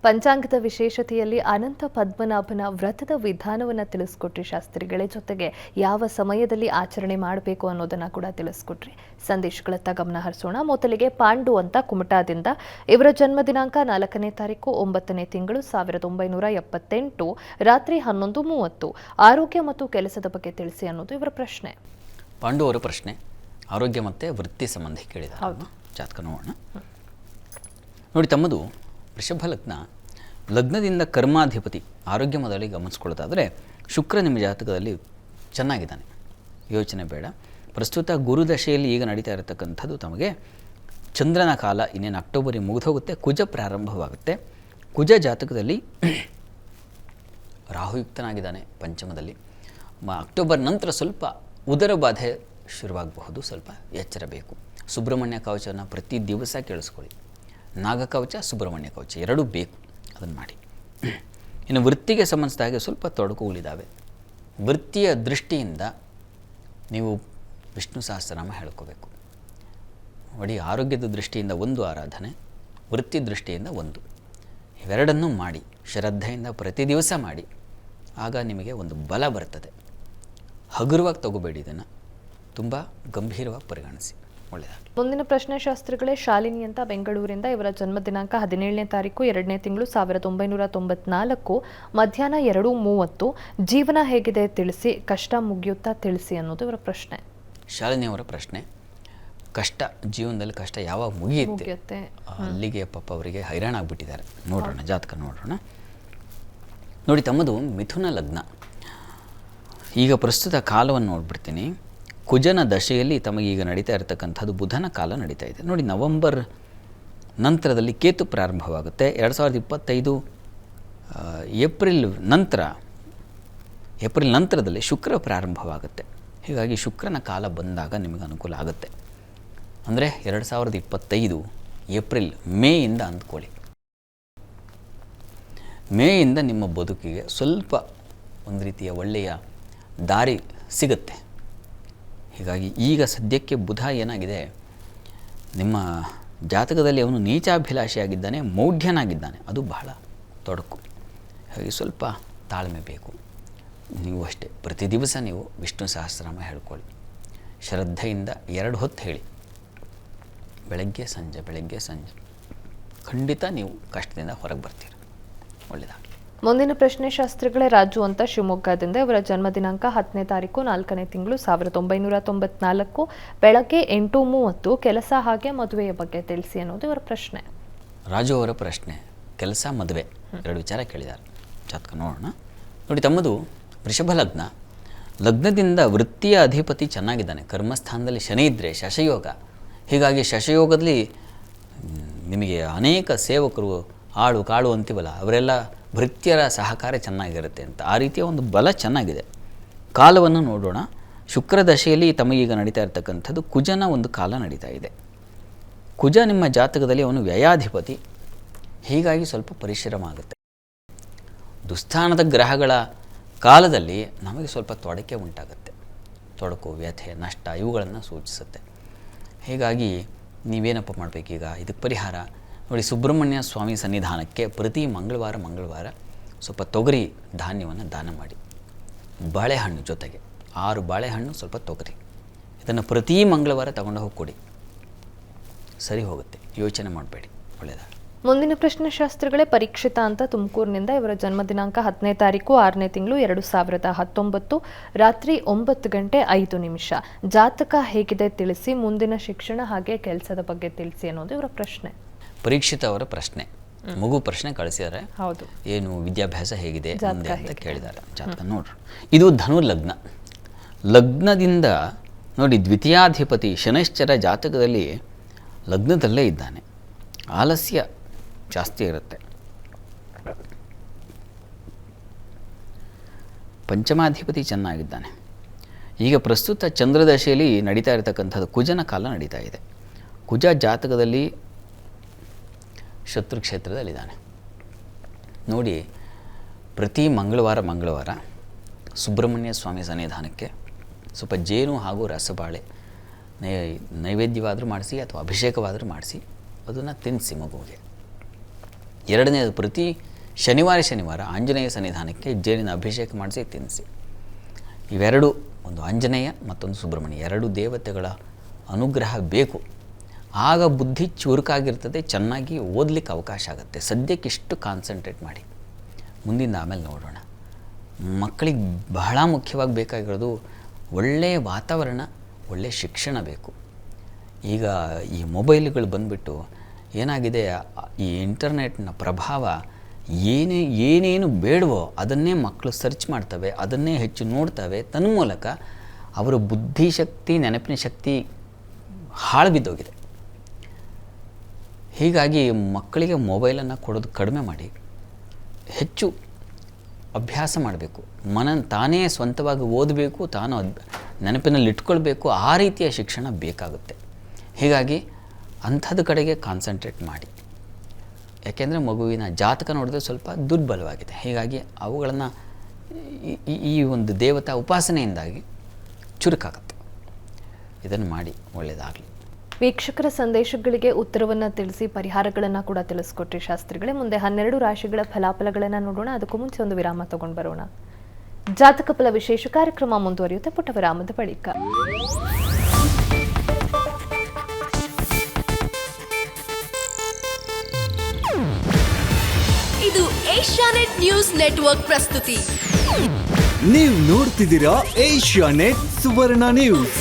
ಪಂಚಾಂಗದ ವಿಶೇಷತೆಯಲ್ಲಿ ಅನಂತ ಪದ್ಮನಾಭನ ವ್ರತದ ವಿಧಾನವನ್ನು ತಿಳಿಸ್ಕೊಟ್ರಿ ಶಾಸ್ತ್ರಿಗಳೇ. ಜೊತೆಗೆ ಯಾವ ಸಮಯದಲ್ಲಿ ಆಚರಣೆ ಮಾಡಬೇಕು ಅನ್ನೋದನ್ನ ಕೂಡ ತಿಳಿಸ್ಕೊಟ್ರಿ. ಸಂದೇಶಗಳತ್ತ ಗಮನ ಹರಿಸೋಣ. ಮೊದಲಿಗೆ ಪಾಂಡು ಅಂತ ಕುಮಟಾದಿಂದ, ಇವರ ಜನ್ಮ ದಿನಾಂಕ 4ನೇ ತಾರೀಕು 9ನೇ ತಿಂಗಳು 1978 ರಾತ್ರಿ 11:30. ಆರೋಗ್ಯ ಮತ್ತು ಕೆಲಸದ ಬಗ್ಗೆ ತಿಳಿಸಿ ಅನ್ನೋದು ಇವರ ಪ್ರಶ್ನೆ. ಪಾಂಡು ಅವರ ಪ್ರಶ್ನೆ ಆರೋಗ್ಯ ಮತ್ತು ವೃತ್ತಿ ಸಂಬಂಧಿ ಕೇಳಿದ್ದಾರೆ. ಜಾತಕ ನೋಡೋಣ. ನೋಡಿ, ತಮ್ಮದು ವೃಷಭ ಲಗ್ನದಿಂದ ಕರ್ಮಾಧಿಪತಿ ಆರೋಗ್ಯ ಮೊದಲಿಗೆ ಗಮನಿಸ್ಕೊಳ್ಳೋದಾದರೆ ಶುಕ್ರ ನಿಮ್ಮ ಜಾತಕದಲ್ಲಿ ಚೆನ್ನಾಗಿದ್ದಾನೆ, ಯೋಚನೆ ಬೇಡ. ಪ್ರಸ್ತುತ ಗುರುದಶೆಯಲ್ಲಿ ಈಗ ನಡೀತಾ ಇರತಕ್ಕಂಥದ್ದು ತಮಗೆ ಚಂದ್ರನ ಕಾಲ ಇನ್ನೇನು ಅಕ್ಟೋಬರಿಗೆ ಮುಗಿದೋಗುತ್ತೆ, ಕುಜ ಪ್ರಾರಂಭವಾಗುತ್ತೆ. ಕುಜ ಜಾತಕದಲ್ಲಿ ರಾಹುಯುಕ್ತನಾಗಿದ್ದಾನೆ ಪಂಚಮದಲ್ಲಿ. ಅಕ್ಟೋಬರ್ ನಂತರ ಸ್ವಲ್ಪ ಉದರ ಬಾಧೆ ಶುರುವಾಗಬಹುದು, ಸ್ವಲ್ಪ ಎಚ್ಚರ ಬೇಕು. ಸುಬ್ರಹ್ಮಣ್ಯ ಕವಚವನ್ನು ಪ್ರತಿ ದಿವಸ ಕೇಳಿಸ್ಕೊಳ್ಳಿ. ನಾಗಕವಚ, ಸುಬ್ರಹ್ಮಣ್ಯ ಕವಚ ಎರಡೂ ಬೇಕು, ಅದನ್ನು ಮಾಡಿ. ಇನ್ನು ವೃತ್ತಿಗೆ ಸಂಬಂಧಿಸಿದ ಹಾಗೆ ಸ್ವಲ್ಪ ತೊಡಕುಗಳಿದ್ದಾವೆ. ವೃತ್ತಿಯ ದೃಷ್ಟಿಯಿಂದ ನೀವು ವಿಷ್ಣು ಸಹಸ್ರನಾಮ ಹೇಳ್ಕೋಬೇಕು. ನೋಡಿ, ಆರೋಗ್ಯದ ದೃಷ್ಟಿಯಿಂದ ಒಂದು ಆರಾಧನೆ, ವೃತ್ತಿ ದೃಷ್ಟಿಯಿಂದ ಒಂದು, ಇವೆರಡನ್ನೂ ಮಾಡಿ ಶ್ರದ್ಧೆಯಿಂದ ಪ್ರತಿ ದಿವಸ ಮಾಡಿ. ಆಗ ನಿಮಗೆ ಒಂದು ಬಲ ಬರ್ತದೆ. ಹಗುರವಾಗಿ ತಗೋಬೇಡಿ, ಇದನ್ನು ತುಂಬ ಗಂಭೀರವಾಗಿ ಪರಿಗಣಿಸಿ. ಒಳ್ಳೆಯದಾಗಲಿ. ಮುಂದಿನ ಪ್ರಶ್ನೆ ಶಾಸ್ತ್ರಿಗಳೇ, ಶಾಲಿನಿ ಅಂತ ಬೆಂಗಳೂರಿಂದ, ಇವರ ಜನ್ಮ ದಿನಾಂಕ 17ನೇ ತಾರೀಕು 2ನೇ ತಿಂಗಳು 1994 ಮಧ್ಯಾಹ್ನ 2:30. ಜೀವನ ಹೇಗಿದೆ ತಿಳಿಸಿ, ಕಷ್ಟ ಮುಗಿಯುತ್ತಾ ತಿಳಿಸಿ ಅನ್ನೋದು ಇವರ ಪ್ರಶ್ನೆ. ಶಾಲಿನಿ ಅವರ ಪ್ರಶ್ನೆ, ಕಷ್ಟ ಜೀವನದಲ್ಲಿ ಕಷ್ಟ ಯಾವಾಗ ಮುಗಿಯುತ್ತೆ ಅಲ್ಲಿಗೆ ಪಾಪ ಅವರಿಗೆ ಹೈರಾಣ ಆಗಿಬಿಟ್ಟಿದ್ದಾರೆ. ನೋಡೋಣ, ಜಾತಕ ನೋಡೋಣ. ನೋಡಿ, ತಮ್ಮದು ಮಿಥುನ ಲಗ್ನ. ಈಗ ಪ್ರಸ್ತುತ ಕಾಲವನ್ನು ನೋಡ್ಬಿಡ್ತೀನಿ. ಕುಜನ ದಶೆಯಲ್ಲಿ ತಮಗೀಗ ನಡೀತಾ ಇರತಕ್ಕಂಥದ್ದು ಬುಧನ ಕಾಲ ನಡೀತಾ ಇದೆ. ನೋಡಿ, ನವೆಂಬರ್ ನಂತರದಲ್ಲಿ ಕೇತು ಪ್ರಾರಂಭವಾಗುತ್ತೆ. 2025 ಏಪ್ರಿಲ್ ನಂತರದಲ್ಲಿ ಶುಕ್ರ ಪ್ರಾರಂಭವಾಗುತ್ತೆ. ಹೀಗಾಗಿ ಶುಕ್ರನ ಕಾಲ ಬಂದಾಗ ನಿಮಗೆ ಅನುಕೂಲ ಆಗುತ್ತೆ. ಅಂದರೆ 2025 ಏಪ್ರಿಲ್ ಮೇಯಿಂದ ಅಂದ್ಕೊಳ್ಳಿ. ಮೇಯಿಂದ ನಿಮ್ಮ ಬದುಕಿಗೆ ಸ್ವಲ್ಪ ಒಂದು ರೀತಿಯ ಒಳ್ಳೆಯ ದಾರಿ ಸಿಗುತ್ತೆ. ಹೀಗಾಗಿ ಈಗ ಸದ್ಯಕ್ಕೆ ಬುಧ ಏನಾಗಿದೆ, ನಿಮ್ಮ ಜಾತಕದಲ್ಲಿ ಅವನು ನೀಚಾಭಿಲಾಷಿಯಾಗಿದ್ದಾನೆ, ಮೌಢ್ಯನಾಗಿದ್ದಾನೆ. ಅದು ಬಹಳ ತೊಡಕು. ಹಾಗೆ ಸ್ವಲ್ಪ ತಾಳ್ಮೆ ಬೇಕು. ನೀವು ಅಷ್ಟೇ ಪ್ರತಿ ದಿವಸ ನೀವು ವಿಷ್ಣು ಸಹಸ್ರನಾಮ ಹೇಳ್ಕೊಳ್ಳಿ. ಶ್ರದ್ಧೆಯಿಂದ 2 ಹೊತ್ತು ಹೇಳಿ, ಬೆಳಗ್ಗೆ ಸಂಜೆ. ಖಂಡಿತ ನೀವು ಕಷ್ಟದಿಂದ ಹೊರಗೆ ಬರ್ತೀರಿ. ಒಳ್ಳೆಯದಾಗಲಿ. ಮುಂದಿನ ಪ್ರಶ್ನೆ ಶಾಸ್ತ್ರಿಗಳೇ, ರಾಜು ಅಂತ ಶಿವಮೊಗ್ಗದಿಂದ, ಇವರ ಜನ್ಮ ದಿನಾಂಕ 10ನೇ ತಾರೀಕು 4ನೇ ತಿಂಗಳು 1994 ಬೆಳಗ್ಗೆ 8:30. ಕೆಲಸ ಹಾಗೆ ಮದುವೆಯ ಬಗ್ಗೆ ತಿಳಿಸಿ ಅನ್ನೋದು ಇವರ ಪ್ರಶ್ನೆ. ರಾಜು ಅವರ ಪ್ರಶ್ನೆ ಕೆಲಸ ಮದುವೆ ಎರಡು ವಿಚಾರ ಕೇಳಿದ್ದಾರೆ. ಜಾತಕ ನೋಡೋಣ. ನೋಡಿ, ತಮ್ಮದು ವೃಷಭ ಲಗ್ನದಿಂದ ವೃತ್ತಿಯ ಅಧಿಪತಿ ಚೆನ್ನಾಗಿದ್ದಾನೆ. ಕರ್ಮಸ್ಥಾನದಲ್ಲಿ ಶನಿ ಇದ್ದರೆ ಶಶಯೋಗ. ಹೀಗಾಗಿ ಶಶಯೋಗದಲ್ಲಿ ನಿಮಗೆ ಅನೇಕ ಸೇವಕರು, ಆಳು ಕಾಳು ಅಂತೀವಲ್ಲ, ಅವರೆಲ್ಲ ಭೃತ್ಯರ ಸಹಕಾರ ಚೆನ್ನಾಗಿರುತ್ತೆ ಅಂತ, ಆ ರೀತಿಯ ಒಂದು ಬಲ ಚೆನ್ನಾಗಿದೆ. ಕಾಲವನ್ನು ನೋಡೋಣ. ಶುಕ್ರ ದಶೆಯಲ್ಲಿ ತಮಗೀಗ ನಡೀತಾ ಇರತಕ್ಕಂಥದ್ದು ಕುಜನ ಒಂದು ಕಾಲ ನಡೀತಾ ಇದೆ. ಕುಜ ನಿಮ್ಮ ಜಾತಕದಲ್ಲಿ ಅವನು ವ್ಯಯಾಧಿಪತಿ. ಹೀಗಾಗಿ ಸ್ವಲ್ಪ ಪರಿಶ್ರಮ ಆಗುತ್ತೆ. ದುಸ್ಥಾನದ ಗ್ರಹಗಳ ಕಾಲದಲ್ಲಿ ನಮಗೆ ಸ್ವಲ್ಪ ತೊಡಕೆ ಉಂಟಾಗುತ್ತೆ. ತೊಡಕು, ವ್ಯಥೆ, ನಷ್ಟ ಇವುಗಳನ್ನು ಸೂಚಿಸುತ್ತೆ. ಹೀಗಾಗಿ ನೀವೇನಪ್ಪ ಮಾಡಬೇಕೀಗ, ಇದಕ್ಕೆ ಪರಿಹಾರ ನೋಡಿ, ಸುಬ್ರಹ್ಮಣ್ಯ ಸ್ವಾಮಿ ಸನ್ನಿಧಾನಕ್ಕೆ ಪ್ರತಿ ಮಂಗಳವಾರ ಸ್ವಲ್ಪ ತೊಗರಿ ಧಾನ್ಯವನ್ನು ದಾನ ಮಾಡಿ. ಬಾಳೆಹಣ್ಣು ಜೊತೆಗೆ 6 ಬಾಳೆಹಣ್ಣು, ಸ್ವಲ್ಪ ತೊಗರಿ, ಇದನ್ನು ಪ್ರತಿ ಮಂಗಳವಾರ ತಗೊಂಡು ಹೋಗಿ ಕೊಡಿ. ಸರಿ ಹೋಗುತ್ತೆ, ಯೋಚನೆ ಮಾಡಬೇಡಿ. ಒಳ್ಳೆಯದಾಗ. ಮುಂದಿನ ಪ್ರಶ್ನೆ ಶಾಸ್ತ್ರಿಗಳೇ, ಪರೀಕ್ಷಿತ ಅಂತ ತುಮಕೂರಿನಿಂದ, ಇವರ ಜನ್ಮ ದಿನಾಂಕ 10ನೇ ತಾರೀಕು 6ನೇ ತಿಂಗಳು 2019 ರಾತ್ರಿ 9:05. ಜಾತಕ ಹೇಗಿದೆ ತಿಳಿಸಿ, ಮುಂದಿನ ಶಿಕ್ಷಣ ಹಾಗೆ ಕೆಲಸದ ಬಗ್ಗೆ ತಿಳಿಸಿ ಅನ್ನೋದು ಇವರ ಪ್ರಶ್ನೆ. ಪರೀಕ್ಷಿತ ಅವರ ಪ್ರಶ್ನೆ, ಮಗು ಪ್ರಶ್ನೆ ಕಳಿಸಿದ್ದಾರೆ. ಹೌದು, ಏನು ವಿದ್ಯಾಭ್ಯಾಸ ಹೇಗಿದೆ ಮುಂದೆ ಅಂತ ಕೇಳಿದ್ದಾರೆ. ಜಾತಕ ನೋಡ್ರಿ. ಇದು ಧನು ಲಗ್ನದಿಂದ ನೋಡಿ, ದ್ವಿತೀಯಾಧಿಪತಿ ಶನೈಶ್ಚರ ಜಾತಕದಲ್ಲಿ ಲಗ್ನದಲ್ಲೇ ಇದ್ದಾನೆ. ಆಲಸ್ಯ ಜಾಸ್ತಿ ಇರುತ್ತೆ. ಪಂಚಮಾಧಿಪತಿ ಚೆನ್ನಾಗಿದ್ದಾನೆ. ಈಗ ಪ್ರಸ್ತುತ ಚಂದ್ರದಶೆಯಲ್ಲಿ ನಡೀತಾ ಇರತಕ್ಕಂಥದ್ದು ಕುಜನ ಕಾಲ ನಡೀತಾ ಇದೆ. ಕುಜ ಜಾತಕದಲ್ಲಿ ಶತ್ರು ಕ್ಷೇತ್ರದಲ್ಲಿದ್ದಾನೆ. ನೋಡಿ, ಪ್ರತಿ ಮಂಗಳವಾರ ಸುಬ್ರಹ್ಮಣ್ಯ ಸ್ವಾಮಿ ಸನ್ನಿಧಾನಕ್ಕೆ ಸ್ವಲ್ಪ ಜೇನು ಹಾಗೂ ರಸಬಾಳೆ ನೈವೇದ್ಯವಾದರೂ ಮಾಡಿಸಿ ಅಥವಾ ಅಭಿಷೇಕವಾದರೂ ಮಾಡಿಸಿ ಅದನ್ನು ತಿನ್ನಿಸಿ ಮಗುವಿಗೆ. ಎರಡನೇದು ಪ್ರತಿ ಶನಿವಾರ ಆಂಜನೇಯ ಸನ್ನಿಧಾನಕ್ಕೆ ಜೇನಿನ ಅಭಿಷೇಕ ಮಾಡಿಸಿ ತಿನ್ನಿಸಿ. ಇವೆರಡು, ಒಂದು ಆಂಜನೇಯ ಮತ್ತೊಂದು ಸುಬ್ರಹ್ಮಣ್ಯ, ಎರಡು ದೇವತೆಗಳ ಅನುಗ್ರಹ ಬೇಕು. ಆಗ ಬುದ್ಧಿ ಚುರುಕಾಗಿರ್ತದೆ, ಚೆನ್ನಾಗಿ ಓದಲಿಕ್ಕೆ ಅವಕಾಶ ಆಗುತ್ತೆ. ಸದ್ಯಕ್ಕೆ ಇಷ್ಟು ಕಾನ್ಸಂಟ್ರೇಟ್ ಮಾಡಿ, ಮುಂದಿಂದ ಆಮೇಲೆ ನೋಡೋಣ. ಮಕ್ಕಳಿಗೆ ಬಹಳ ಮುಖ್ಯವಾಗಿ ಬೇಕಾಗಿರೋದು ಒಳ್ಳೆಯ ವಾತಾವರಣ, ಒಳ್ಳೆಯ ಶಿಕ್ಷಣ ಬೇಕು. ಈಗ ಈ ಮೊಬೈಲ್ಗಳು ಬಂದುಬಿಟ್ಟು ಏನಾಗಿದೆ, ಈ ಇಂಟರ್ನೆಟ್ನ ಪ್ರಭಾವ ಏನೇನು ಬೇಡವೋ ಅದನ್ನೇ ಮಕ್ಕಳು ಸರ್ಚ್ ಮಾಡ್ತವೆ, ಅದನ್ನೇ ಹೆಚ್ಚು ನೋಡ್ತವೆ. ತನ್ಮೂಲಕ ಅವರ ಬುದ್ಧಿಶಕ್ತಿ, ನೆನಪಿನ ಶಕ್ತಿ ಹಾಳು ಬಿದ್ದೋಗಿದೆ. ಹೀಗಾಗಿ ಮಕ್ಕಳಿಗೆ ಮೊಬೈಲನ್ನು ಕೊಡೋದು ಕಡಿಮೆ ಮಾಡಿ, ಹೆಚ್ಚು ಅಭ್ಯಾಸ ಮಾಡಬೇಕು. ತಾನೇ ಸ್ವಂತವಾಗಿ ಓದಬೇಕು, ತಾನು ನೆನಪಿನಲ್ಲಿ ಇಟ್ಕೊಳ್ಬೇಕು. ಆ ರೀತಿಯ ಶಿಕ್ಷಣ ಬೇಕಾಗುತ್ತೆ. ಹೀಗಾಗಿ ಅಂಥದ್ದು ಕಡೆಗೆ ಕಾನ್ಸಂಟ್ರೇಟ್ ಮಾಡಿ. ಯಾಕೆಂದರೆ ಮಗುವಿನ ಜಾತಕ ನೋಡಿದ್ರೆ ಸ್ವಲ್ಪ ದುರ್ಬಲವಾಗಿದೆ. ಹೀಗಾಗಿ ಅವುಗಳನ್ನು ಈ ಒಂದು ದೇವತಾ ಉಪಾಸನೆಯಿಂದಾಗಿ ಚುರುಕಾಗುತ್ತೆ. ಇದನ್ನು ಮಾಡಿ, ಒಳ್ಳೆಯದಾಗಲಿ. ವೀಕ್ಷಕರ ಸಂದೇಶಗಳಿಗೆ ಉತ್ತರವನ್ನು ತಿಳಿಸಿ ಪರಿಹಾರಗಳನ್ನು ಕೂಡ ತಿಳಿಸ್ಕೊಟ್ರಿ ಶಾಸ್ತ್ರಿಗಳೇ. ಮುಂದೆ 12 ರಾಶಿಗಳ ಫಲಾಫಲಗಳನ್ನು ನೋಡೋಣ. ಅದಕ್ಕೂ ಮುಂಚೆ ಒಂದು ವಿರಾಮ ತಗೊಂಡು ಬರೋಣ. ಜಾತಕ ಫಲ ವಿಶೇಷ ಕಾರ್ಯಕ್ರಮ ಮುಂದುವರಿಯುತ್ತೆ ಪುಟ್ಟ ವಿರಾಮದ ಬಳಿಕ. ಇದು ಏಷ್ಯಾನೆಟ್ ನ್ಯೂಸ್ ನೆಟ್ವರ್ಕ್ ಪ್ರಸ್ತುತಿ. ನೀವು ನೋಡ್ತಿದ್ದೀರಾ ಏಷ್ಯಾನೆಟ್ ಸುವರ್ಣ ನ್ಯೂಸ್.